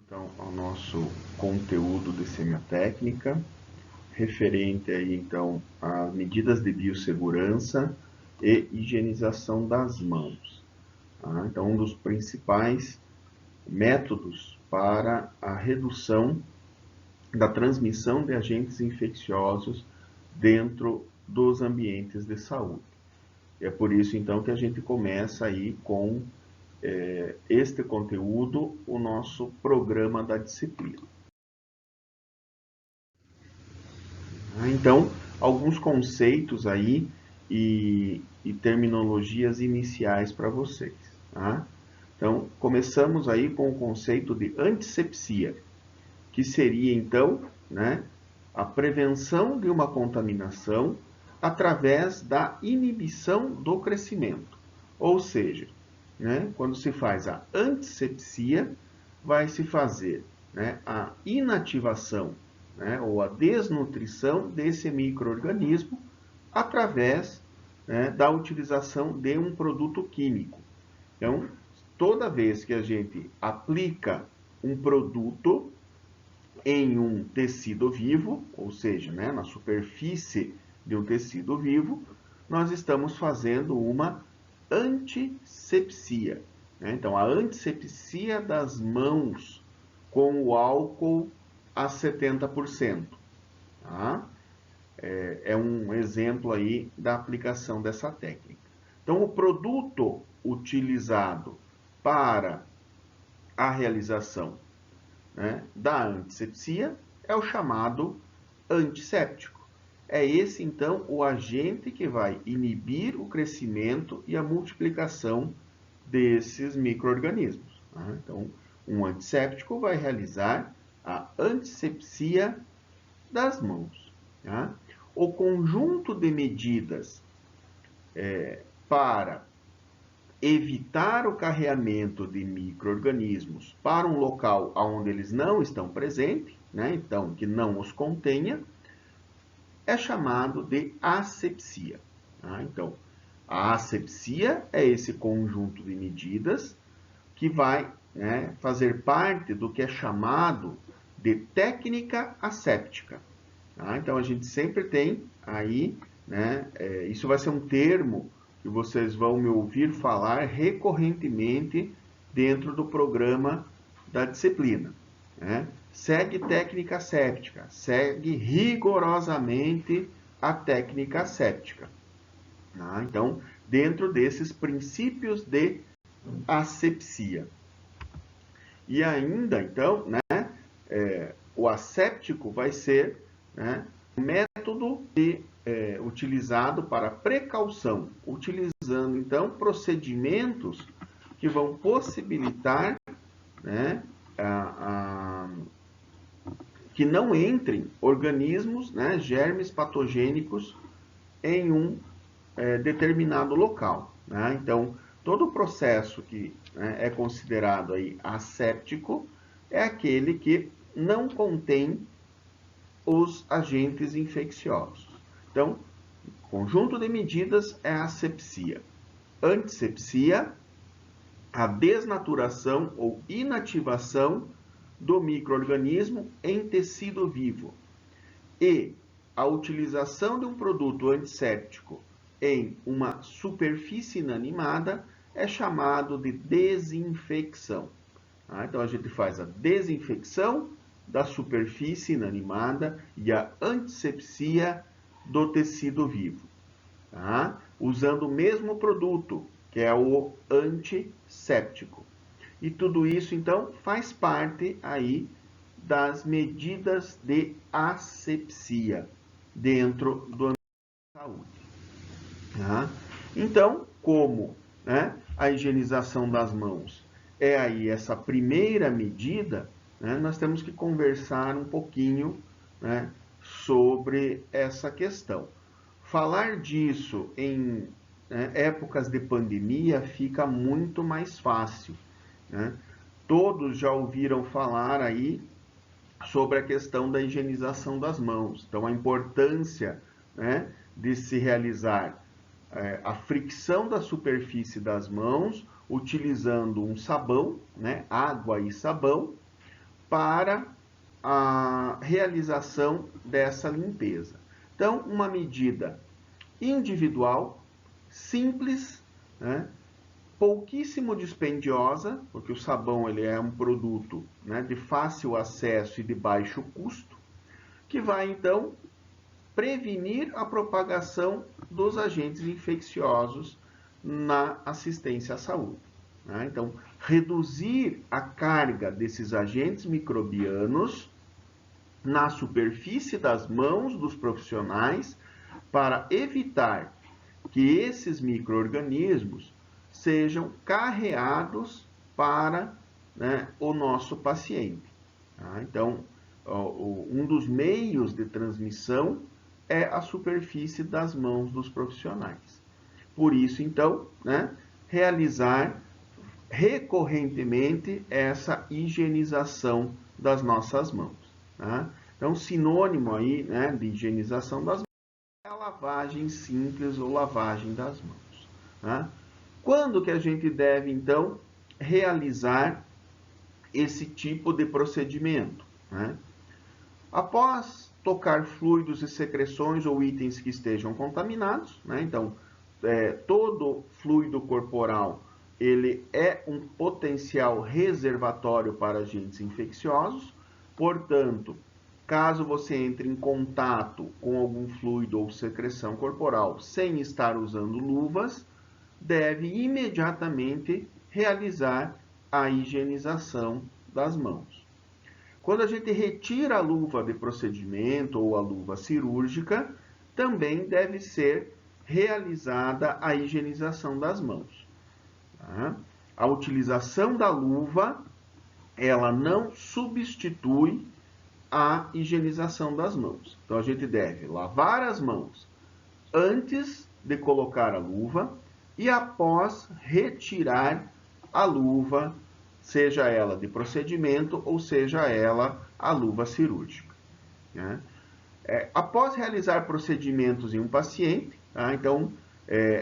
Então, ao nosso conteúdo de semiotécnica, referente aí, então, às medidas de biossegurança e higienização das mãos. Tá? Então, um dos principais métodos para a redução da transmissão de agentes infecciosos dentro dos ambientes de saúde. E é por isso, então, que a gente começa aí com este conteúdo, o nosso programa da disciplina. Então, alguns conceitos aí e terminologias iniciais para vocês. Tá? Então, começamos aí com o conceito de antisepsia, que seria, então, né, a prevenção de uma contaminação através da inibição do crescimento. Ou seja, né, quando se faz a antisepsia, vai se fazer, né, a inativação, né, ou a desnutrição desse micro-organismo através, né, da utilização de um produto químico. Então, toda vez que a gente aplica um produto em um tecido vivo, ou seja, né, na superfície de um tecido vivo, nós estamos fazendo uma antisepsia. Né? Então, a antisepsia das mãos com o álcool a 70%. Tá? É um exemplo aí da aplicação dessa técnica. Então, o produto utilizado para a realização, né, da antisepsia é o chamado antisséptico. É esse, então, o agente que vai inibir o crescimento e a multiplicação desses micro-organismos. Né? Então, um antisséptico vai realizar a antisepsia das mãos. Tá? O conjunto de medidas para evitar o carreamento de micro-organismos para um local onde eles não estão presentes, né? Então, que não os contenha, é chamado de asepsia. Tá? Então, a asepsia é esse conjunto de medidas que vai, né, fazer parte do que é chamado de técnica asséptica. Tá? Então, a gente sempre tem aí, né, isso vai ser um termo que vocês vão me ouvir falar recorrentemente dentro do programa da disciplina. Né? Segue técnica asséptica, segue rigorosamente a técnica asséptica. Tá? Então, dentro desses princípios de asepsia. E ainda, então, né, o asséptico vai ser, né, um método utilizado para precaução, utilizando, então, procedimentos que vão possibilitar, né, que não entrem organismos, né, germes patogênicos em um determinado local. Né? Então, todo o processo que, né, é considerado aí asséptico é aquele que não contém os agentes infecciosos. Então, conjunto de medidas é a asepsia. Antissepsia, a desnaturação ou inativação do micro-organismo em tecido vivo. E a utilização de um produto antisséptico em uma superfície inanimada é chamado de desinfecção. Então, a gente faz a desinfecção da superfície inanimada e a antisepsia do tecido vivo. Tá? Usando o mesmo produto, que é o antisséptico. E tudo isso, então, faz parte aí das medidas de asepsia dentro do ambiente de saúde. Tá? Então, como, né, a higienização das mãos é aí essa primeira medida, né, nós temos que conversar um pouquinho, né, sobre essa questão. Falar disso em, né, épocas de pandemia fica muito mais fácil. Né? Todos já ouviram falar aí sobre a questão da higienização das mãos. Então, a importância, né, de se realizar a fricção da superfície das mãos utilizando um sabão, né, água e sabão, para a realização dessa limpeza. Então, uma medida individual, simples, né? Pouquíssimo dispendiosa, porque o sabão ele é um produto, né, de fácil acesso e de baixo custo, que vai então prevenir a propagação dos agentes infecciosos na assistência à saúde. Né? Então, reduzir a carga desses agentes microbianos na superfície das mãos dos profissionais para evitar que esses micro-organismos sejam carreados para, né, o nosso paciente. Tá? Então, um dos meios de transmissão é a superfície das mãos dos profissionais. Por isso, então, né, realizar recorrentemente essa higienização das nossas mãos. Tá? Então, sinônimo aí, né, de higienização das mãos é a lavagem simples ou lavagem das mãos. Tá? Quando que a gente deve, então, realizar esse tipo de procedimento? Né? Após tocar fluidos e secreções ou itens que estejam contaminados, né? Então, todo fluido corporal ele é um potencial reservatório para agentes infecciosos, portanto, caso você entre em contato com algum fluido ou secreção corporal sem estar usando luvas, deve imediatamente realizar a higienização das mãos. Quando a gente retira a luva de procedimento ou a luva cirúrgica, também deve ser realizada a higienização das mãos. Tá? A utilização da luva, ela não substitui a higienização das mãos. Então, a gente deve lavar as mãos antes de colocar a luva e após retirar a luva, seja ela de procedimento ou seja ela a luva cirúrgica. Né? Após realizar procedimentos em um paciente, tá? Então,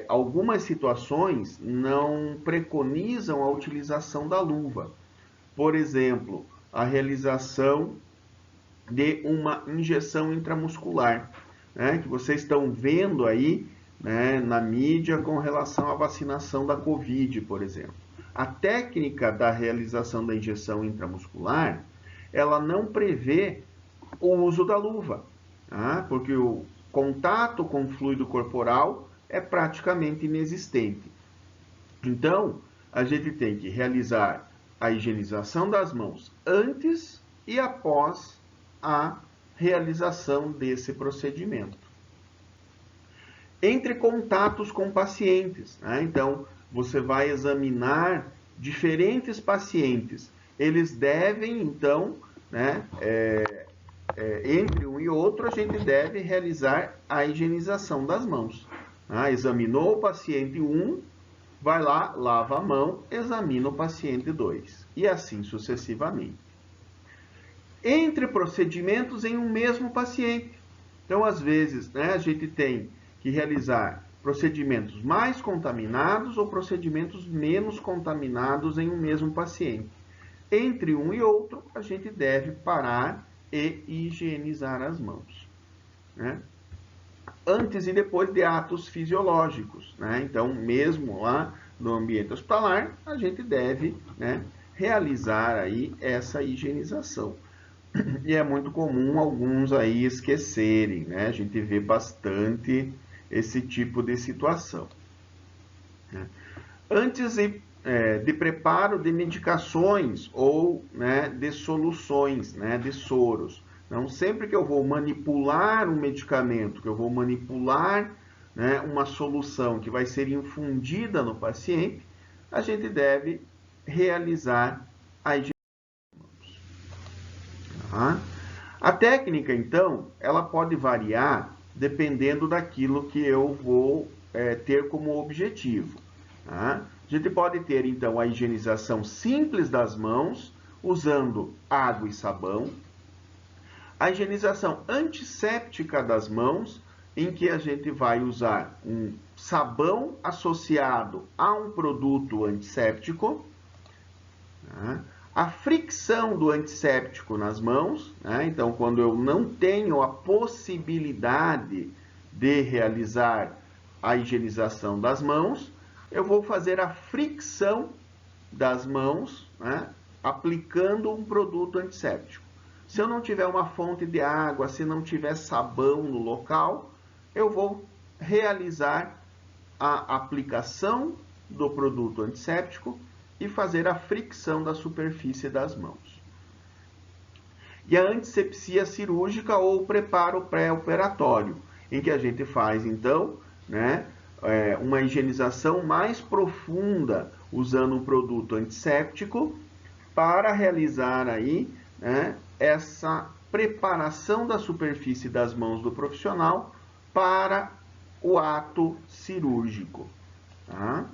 algumas situações não preconizam a utilização da luva. Por exemplo, a realização de uma injeção intramuscular, né? Que vocês estão vendo aí, né, na mídia com relação à vacinação da Covid, por exemplo. A técnica da realização da injeção intramuscular, ela não prevê o uso da luva, tá? Porque o contato com o fluido corporal é praticamente inexistente. Então, a gente tem que realizar a higienização das mãos antes e após a realização desse procedimento. Entre contatos com pacientes, né? Então, você vai examinar diferentes pacientes. Eles devem, então, né, entre um e outro, a gente deve realizar a higienização das mãos. Examinou o paciente 1, vai lá, lava a mão, examina o paciente 2. E assim sucessivamente. Entre procedimentos em um mesmo paciente. Então, às vezes, né, a gente tem que realizar procedimentos mais contaminados ou procedimentos menos contaminados em um mesmo paciente. Entre um e outro, a gente deve parar e higienizar as mãos. Né? Antes e depois de atos fisiológicos. Né? Então, mesmo lá no ambiente hospitalar, a gente deve, né, realizar aí essa higienização. E é muito comum alguns aí esquecerem, né? A gente vê bastante esse tipo de situação. Né? Antes de preparo de medicações ou, né, de soluções, né, de soros. Então, sempre que eu vou manipular um medicamento, que eu vou manipular, né, uma solução que vai ser infundida no paciente, a gente deve realizar a higienização. Tá? A técnica, então, ela pode variar dependendo daquilo que eu vou ter como objetivo. Tá? A gente pode ter, então, a higienização simples das mãos, usando água e sabão. A higienização antisséptica das mãos, em que a gente vai usar um sabão associado a um produto antisséptico. Tá? A fricção do antisséptico nas mãos, né? Então, quando eu não tenho a possibilidade de realizar a higienização das mãos, eu vou fazer a fricção das mãos, né? Aplicando um produto antisséptico. Se eu não tiver uma fonte de água, se não tiver sabão no local, eu vou realizar a aplicação do produto antisséptico e fazer a fricção da superfície das mãos. E a antisepsia cirúrgica ou o preparo pré-operatório, em que a gente faz, então, né, uma higienização mais profunda usando um produto antisséptico para realizar aí, né, essa preparação da superfície das mãos do profissional para o ato cirúrgico. Tá?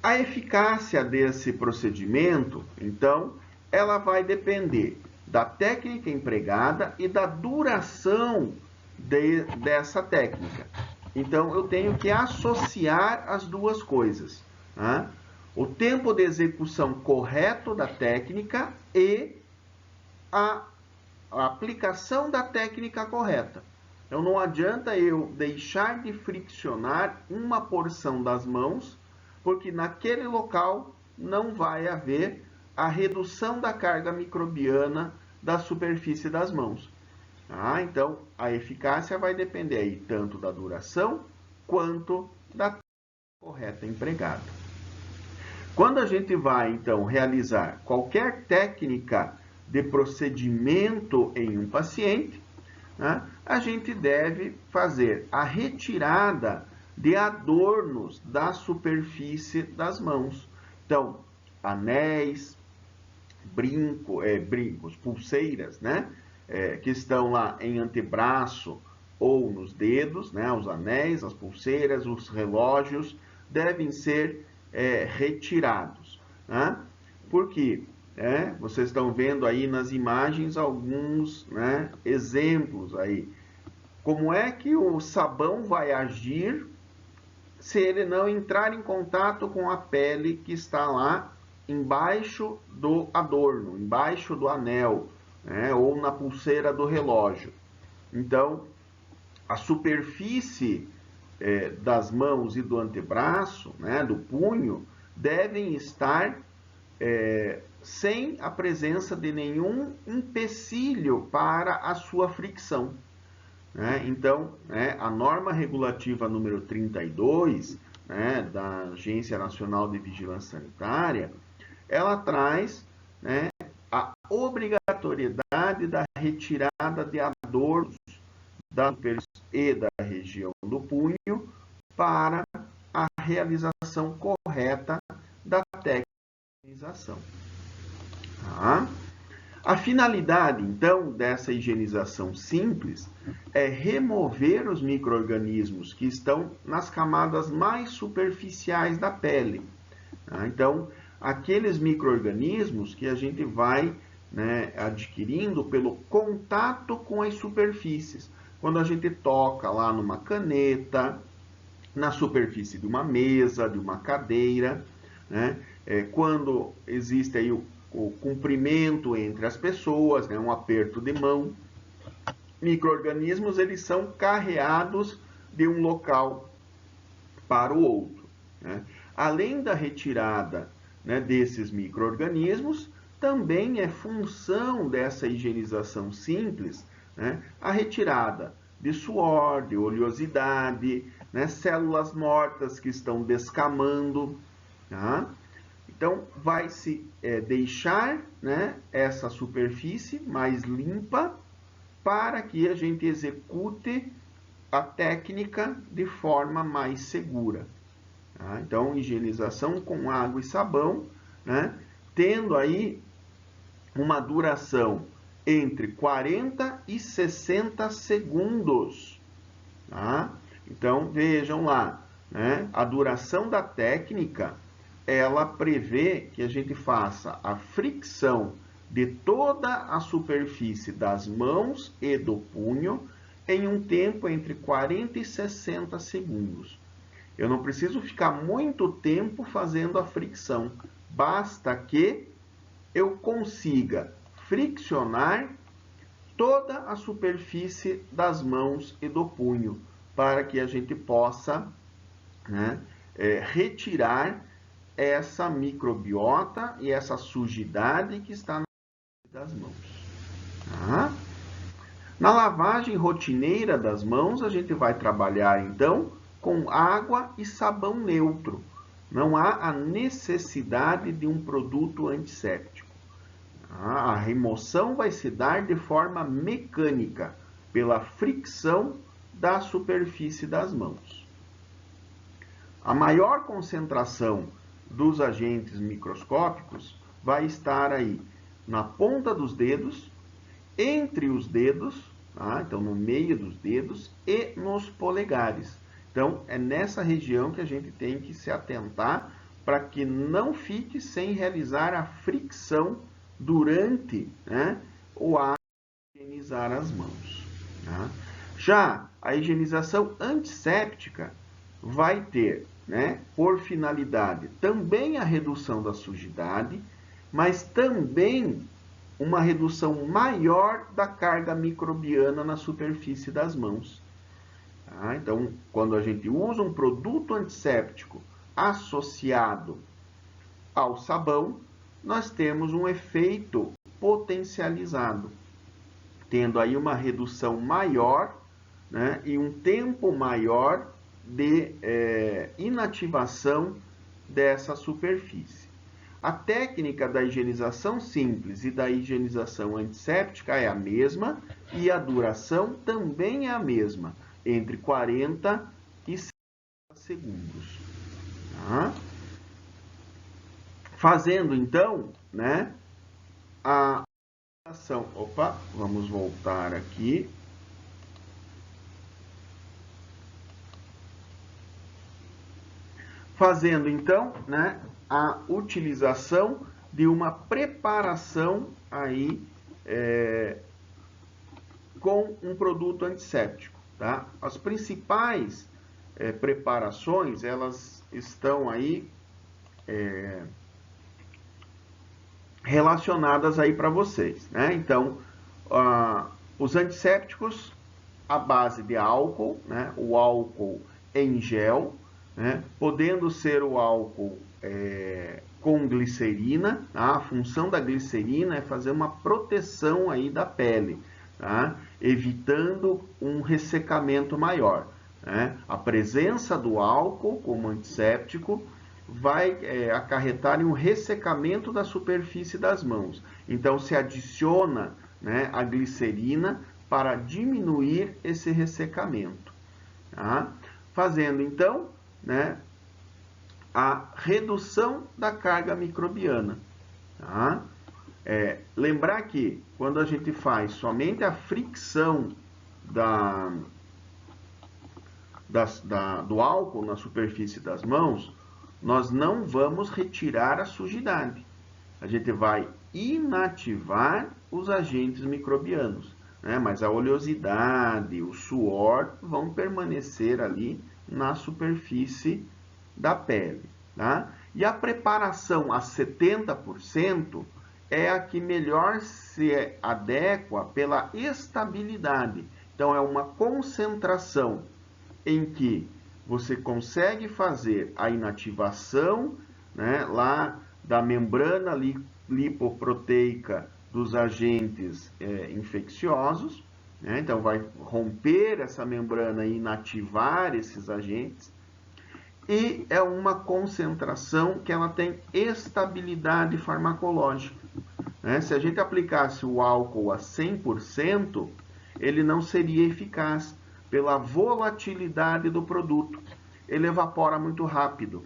A eficácia desse procedimento, então, ela vai depender da técnica empregada e da duração dessa técnica. Então, eu tenho que associar as duas coisas. Tá? O tempo de execução correto da técnica e a aplicação da técnica correta. Então, não adianta eu deixar de friccionar uma porção das mãos, porque naquele local não vai haver a redução da carga microbiana da superfície das mãos. Ah, então, a eficácia vai depender aí tanto da duração quanto da técnica correta empregada. Quando a gente vai, então, realizar qualquer técnica de procedimento em um paciente, né, a gente deve fazer a retirada de adornos da superfície das mãos. Então, anéis, brincos, pulseiras, né, que estão lá em antebraço ou nos dedos, né, os anéis, as pulseiras, os relógios, devem ser retirados. Né? Por quê? Vocês estão vendo aí nas imagens alguns, né, exemplos aí. Como é que o sabão vai agir se ele não entrar em contato com a pele que está lá embaixo do adorno, embaixo do anel, né, ou na pulseira do relógio? Então, a superfície das mãos e do antebraço, né, do punho, devem estar sem a presença de nenhum empecilho para a sua fricção. Né? Então, a norma regulativa número 32, né, da Agência Nacional de Vigilância Sanitária, ela traz, né, a obrigatoriedade da retirada de adornos da superfície e da região do punho para a realização correta da técnica de higienização. Tá? A finalidade, então, dessa higienização simples é remover os micro-organismos que estão nas camadas mais superficiais da pele. Tá? Então, aqueles micro-organismos que a gente vai, né, adquirindo pelo contato com as superfícies. Quando a gente toca lá numa caneta, na superfície de uma mesa, de uma cadeira, né? Quando existe aí o cumprimento entre as pessoas, né? Um aperto de mão. Micro-organismos, eles são carreados de um local para o outro. Né? Além da retirada, né, desses micro-organismos, também é função dessa higienização simples, né, a retirada de suor, de oleosidade, né, células mortas que estão descamando. Tá? Então, vai se deixar, né, essa superfície mais limpa para que a gente execute a técnica de forma mais segura. Tá? Então, higienização com água e sabão, né, tendo aí uma duração entre 40 e 60 segundos. Tá? Então, vejam lá, né, a duração da técnica, ela prevê que a gente faça a fricção de toda a superfície das mãos e do punho em um tempo entre 40 e 60 segundos. Eu não preciso ficar muito tempo fazendo a fricção, basta que eu consiga friccionar toda a superfície das mãos e do punho, para que a gente possa, né, retirar essa microbiota e essa sujidade que está das mãos. Tá? Na lavagem rotineira das mãos, a gente vai trabalhar então com água e sabão neutro. Não há a necessidade de um produto antisséptico. A remoção vai se dar de forma mecânica, pela fricção da superfície das mãos. A maior concentração dos agentes microscópicos vai estar aí na ponta dos dedos, entre os dedos, tá? Então no meio dos dedos e nos polegares. Então é nessa região que a gente tem que se atentar para que não fique sem realizar a fricção durante, né, o ato de higienizar as mãos. Tá? Já a higienização antisséptica vai ter, né, por finalidade também a redução da sujidade, mas também uma redução maior da carga microbiana na superfície das mãos. Tá? Então, quando a gente usa um produto antisséptico associado ao sabão, nós temos um efeito potencializado, tendo aí uma redução maior, né, e um tempo maior de inativação dessa superfície. A técnica da higienização simples e da higienização antisséptica é a mesma e a duração também é a mesma, entre 40 e 60 segundos. Tá? Fazendo então, né, a ação. Opa, vamos voltar aqui. Fazendo então, né, a utilização de uma preparação aí com um produto antisséptico, tá? As principais preparações, elas estão aí relacionadas aí para vocês, né? Então, os antissépticos à base de álcool, né? O álcool em gel, né? Podendo ser o álcool com glicerina, tá? A função da glicerina é fazer uma proteção aí da pele, tá? Evitando um ressecamento maior, né? A presença do álcool como antisséptico vai acarretar em um ressecamento da superfície das mãos. Então, se adiciona, né, a glicerina para diminuir esse ressecamento. Tá? Fazendo, então, né, a redução da carga microbiana. Tá? Lembrar que, quando a gente faz somente a fricção do álcool na superfície das mãos, nós não vamos retirar a sujidade. A gente vai inativar os agentes microbianos, né? Mas a oleosidade, o suor vão permanecer ali na superfície da pele. Tá? E a preparação a 70% é a que melhor se adequa pela estabilidade. Então, é uma concentração em que você consegue fazer a inativação, né, lá da membrana lipoproteica dos agentes infecciosos, né? Então vai romper essa membrana e inativar esses agentes, e é uma concentração que ela tem estabilidade farmacológica, né? Se a gente aplicasse o álcool a 100%, ele não seria eficaz, pela volatilidade do produto. Ele evapora muito rápido.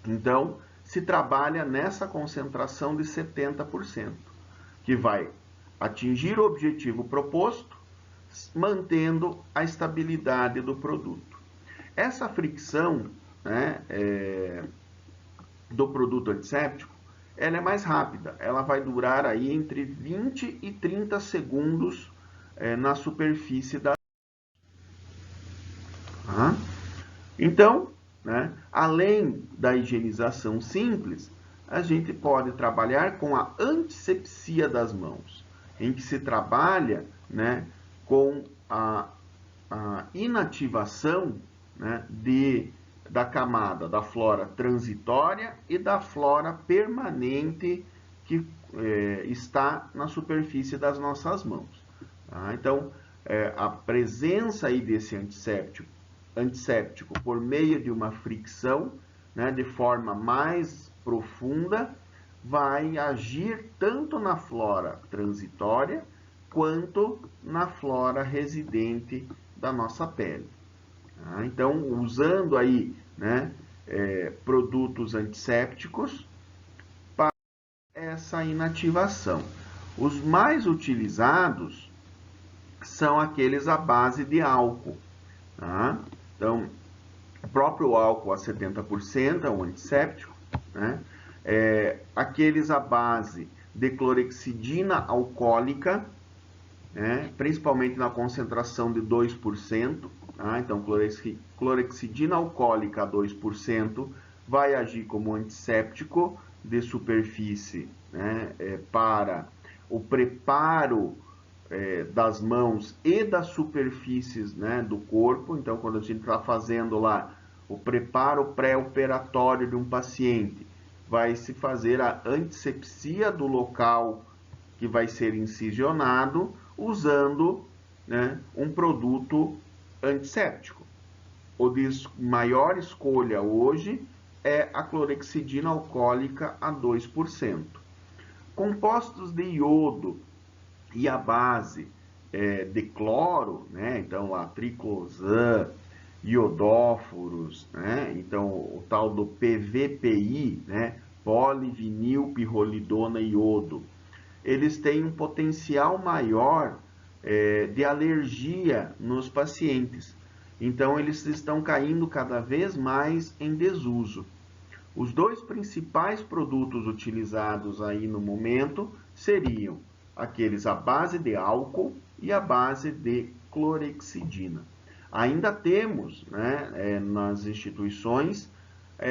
Então, se trabalha nessa concentração de 70%, que vai atingir o objetivo proposto, mantendo a estabilidade do produto. Essa fricção, né, do produto antisséptico, ela é mais rápida. Ela vai durar aí entre 20 e 30 segundos na superfície da... Então, né, além da higienização simples, a gente pode trabalhar com a antisepsia das mãos, em que se trabalha, né, com a inativação, né, da camada da flora transitória e da flora permanente que está na superfície das nossas mãos. Tá? Então, a presença aí desse antisséptico por meio de uma fricção, né, de forma mais profunda, vai agir tanto na flora transitória quanto na flora residente da nossa pele. Tá? Então, usando aí, né, produtos antissépticos para essa inativação. Os mais utilizados são aqueles à base de álcool. Tá? Então, o próprio álcool a 70% é um antisséptico, né? Aqueles à base de clorexidina alcoólica, né? Principalmente na concentração de 2%. Tá? Então, clorexidina alcoólica a 2% vai agir como antisséptico de superfície, né? Para o preparo das mãos e das superfícies, né, do corpo. Então, quando a gente está fazendo lá o preparo pré-operatório de um paciente, vai se fazer a antisepsia do local que vai ser incisionado usando, né, um produto antisséptico. O de maior escolha hoje é a clorexidina alcoólica a 2%. Compostos de iodo e a base de cloro, né? Então lá triclosan, iodóforos, né? Então o tal do PVPI, né? Polivinilpirrolidona iodo, eles têm um potencial maior de alergia nos pacientes. Então eles estão caindo cada vez mais em desuso. Os dois principais produtos utilizados aí no momento seriam aqueles à base de álcool e à base de clorexidina. Ainda temos, né, nas instituições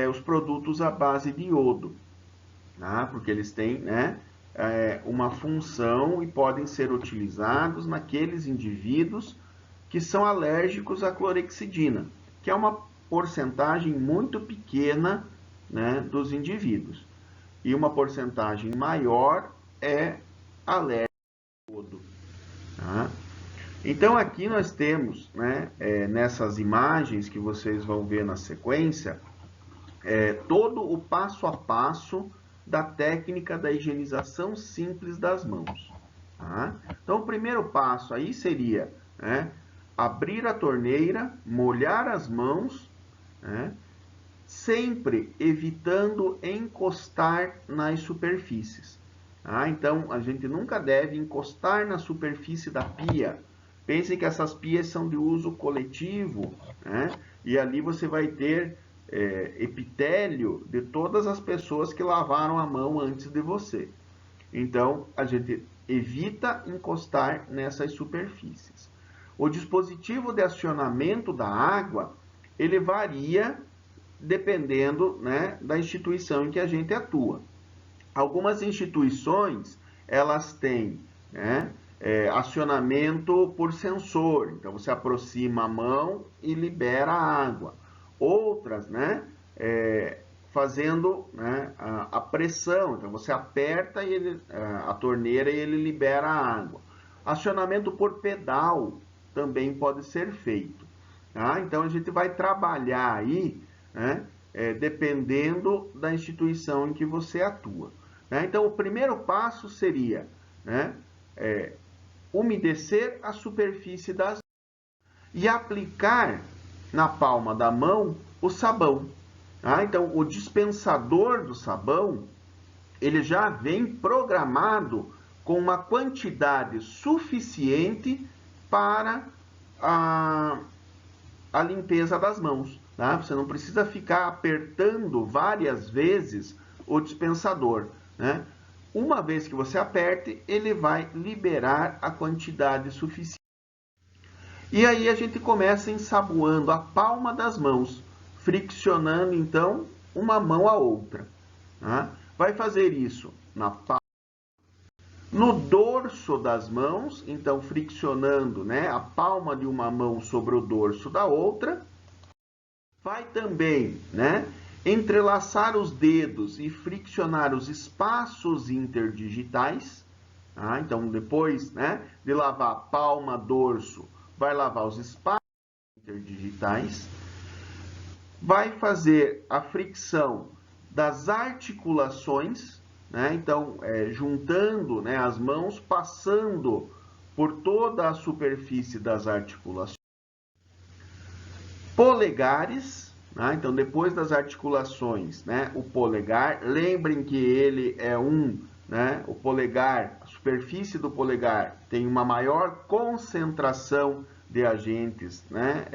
os produtos à base de iodo, tá? Porque eles têm, né, uma função e podem ser utilizados naqueles indivíduos que são alérgicos à clorexidina, que é uma porcentagem muito pequena, né, dos indivíduos. E uma porcentagem maior é alérgico ao iodo. Tá? Então aqui nós temos, né, nessas imagens que vocês vão ver na sequência, todo o passo a passo da técnica da higienização simples das mãos. Tá? Então o primeiro passo aí seria, né, abrir a torneira, molhar as mãos, né, sempre evitando encostar nas superfícies. Tá? Então, a gente nunca deve encostar na superfície da pia. Pensem que essas pias são de uso coletivo, né? E ali você vai ter epitélio de todas as pessoas que lavaram a mão antes de você. Então, a gente evita encostar nessas superfícies. O dispositivo de acionamento da água, ele varia dependendo, né, da instituição em que a gente atua. Algumas instituições, elas têm, né, acionamento por sensor, então você aproxima a mão e libera a água. Outras, né, fazendo, né, a pressão, então você aperta a torneira e ele libera a água. Acionamento por pedal também pode ser feito. Tá? Então a gente vai trabalhar aí, né, dependendo da instituição em que você atua. Né? Então, o primeiro passo seria, né, umedecer a superfície das mãos e aplicar na palma da mão o sabão. Tá? Então, o dispensador do sabão, ele já vem programado com uma quantidade suficiente para a limpeza das mãos. Tá? Você não precisa ficar apertando várias vezes o dispensador. Né? Uma vez que você aperte, ele vai liberar a quantidade suficiente. E aí a gente começa ensaboando a palma das mãos, friccionando então uma mão a outra. Tá? Vai fazer isso na palma, no dorso das mãos, então friccionando, né, a palma de uma mão sobre o dorso da outra. Vai também, né, entrelaçar os dedos e friccionar os espaços interdigitais. Tá? Então, depois, né, de lavar palma, dorso, vai lavar os espaços interdigitais. Vai fazer a fricção das articulações, né? Então, juntando, né, as mãos, passando por toda a superfície das articulações. Polegares, né? Então, depois das articulações, né, o polegar, lembrem que ele é né, o polegar, a superfície do polegar tem uma maior concentração de agentes, né,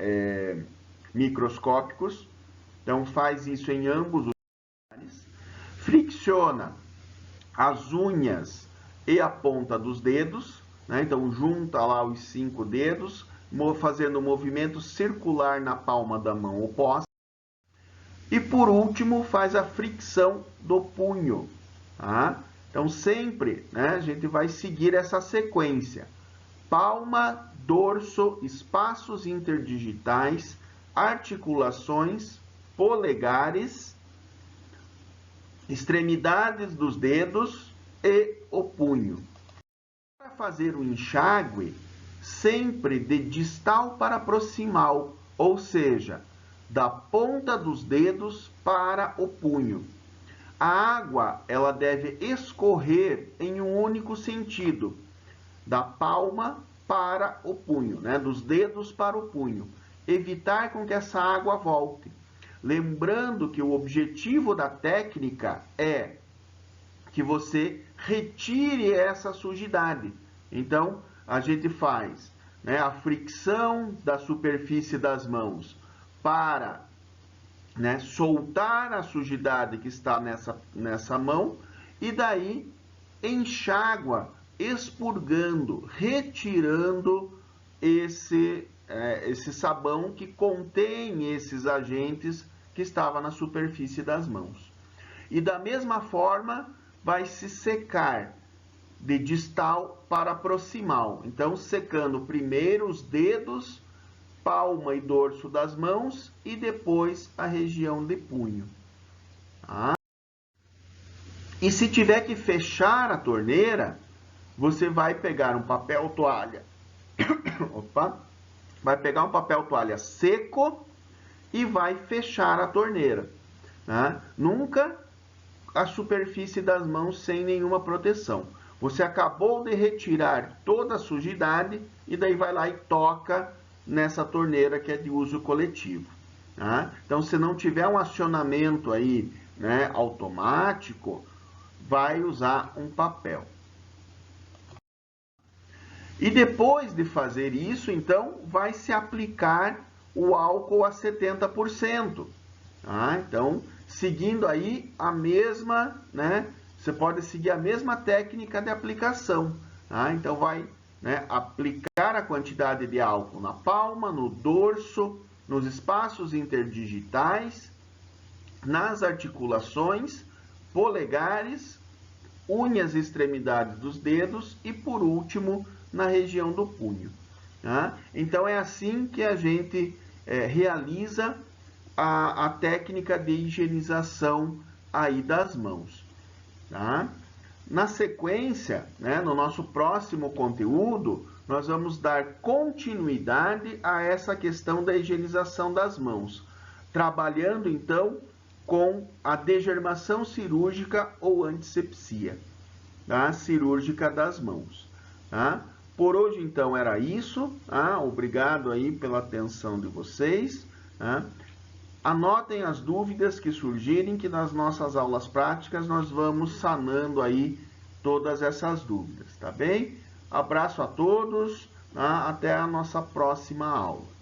microscópicos. Então, faz isso em ambos os lugares. Fricciona as unhas e a ponta dos dedos, né? Então, junta lá os 5 dedos, fazendo um movimento circular na palma da mão oposta. E, por último, faz a fricção do punho. Tá? Então, sempre, né, a gente vai seguir essa sequência. Palma, dorso, espaços interdigitais, articulações, polegares, extremidades dos dedos e o punho. Para fazer o enxágue, sempre de distal para proximal, ou seja, da ponta dos dedos para o punho. A água, ela deve escorrer em um único sentido, da palma para o punho, né? Dos dedos para o punho. Evitar com que essa água volte. Lembrando que o objetivo da técnica é que você retire essa sujidade. Então, a gente faz, né, a fricção da superfície das mãos para, né, soltar a sujidade que está nessa mão e daí enxágua, expurgando, retirando esse sabão que contém esses agentes que estavam na superfície das mãos. E da mesma forma, vai se secar de distal para proximal. Então, secando primeiro os dedos, palma e dorso das mãos e depois a região de punho. Tá? E se tiver que fechar a torneira, você vai pegar um papel toalha. Opa! Vai pegar um papel toalha seco e vai fechar a torneira. Né? Nunca a superfície das mãos sem nenhuma proteção. Você acabou de retirar toda a sujidade e daí vai lá e toca nessa torneira que é de uso coletivo. Tá? Então, se não tiver um acionamento aí, né, automático, vai usar um papel. E depois de fazer isso, então, vai se aplicar o álcool a 70%. Tá? Então, seguindo aí a mesma, né? Você pode seguir a mesma técnica de aplicação. Tá? Então, vai, né, aplicar a quantidade de álcool na palma, no dorso, nos espaços interdigitais, nas articulações, polegares, unhas e extremidades dos dedos e, por último, na região do punho. Tá? Então, é assim que a gente realiza a técnica de higienização aí das mãos. Tá? Na sequência, né, no nosso próximo conteúdo, nós vamos dar continuidade a essa questão da higienização das mãos, trabalhando então com a degermação cirúrgica ou antisepsia, tá? Cirúrgica das mãos. Tá? Por hoje, então, era isso. Tá? Obrigado aí pela atenção de vocês. Tá? Anotem as dúvidas que surgirem, que nas nossas aulas práticas nós vamos sanando aí todas essas dúvidas, tá bem? Abraço a todos, tá? Até a nossa próxima aula.